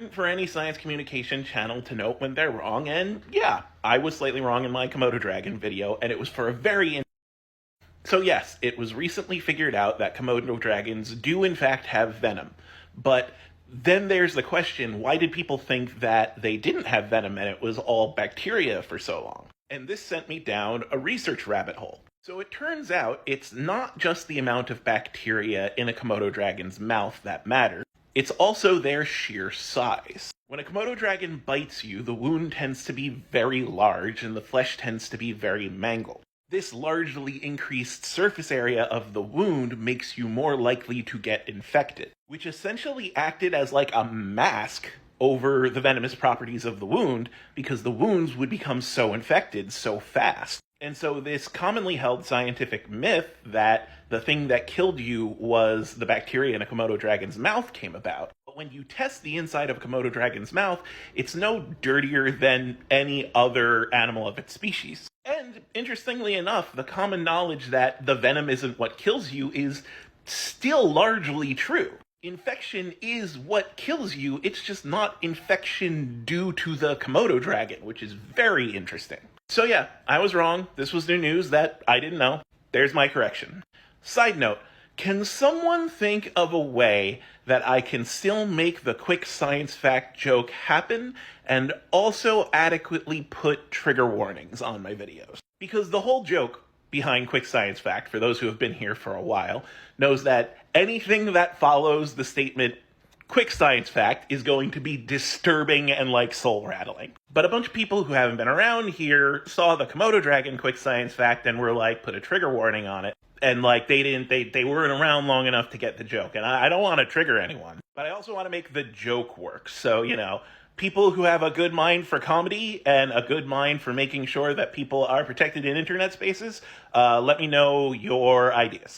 For any science communication channel to note when they're wrong, and yeah, I was slightly wrong in my Komodo dragon video, and it was for a very... So yes, it was recently figured out that Komodo dragons do in fact have venom, but then there's the question, why did people think that they didn't have venom and it was all bacteria for so long? And this sent me down a research rabbit hole. So it turns out it's not just the amount of bacteria in a Komodo dragon's mouth that matters, it's also their sheer size. When a Komodo dragon bites you, the wound tends to be very large and the flesh tends to be very mangled. This largely increased surface area of the wound makes you more likely to get infected, which essentially acted as like a mask over the venomous properties of the wound because the wounds would become so infected so fast. And so this commonly held scientific myth that the thing that killed you was the bacteria in a Komodo dragon's mouth came about. But when you test the inside of a Komodo dragon's mouth, it's no dirtier than any other animal of its species. And interestingly enough, the common knowledge that the venom isn't what kills you is still largely true. Infection is what kills you, it's just not infection due to the Komodo dragon, which is very interesting. So yeah, I was wrong. This was new news that I didn't know. There's my correction. Side note, can someone think of a way that I can still make the quick science fact joke happen and also adequately put trigger warnings on my videos? Because the whole joke behind quick science fact, for those who have been here for a while, knows that anything that follows the statement quick science fact is going to be disturbing and like soul rattling. But a bunch of people who haven't been around here saw the Komodo dragon quick science fact and were like, put a trigger warning on it. And like they weren't around long enough to get the joke. And I don't want to trigger anyone, but I also want to make the joke work. So, you know, people who have a good mind for comedy and a good mind for making sure that people are protected in internet spaces, let me know your ideas.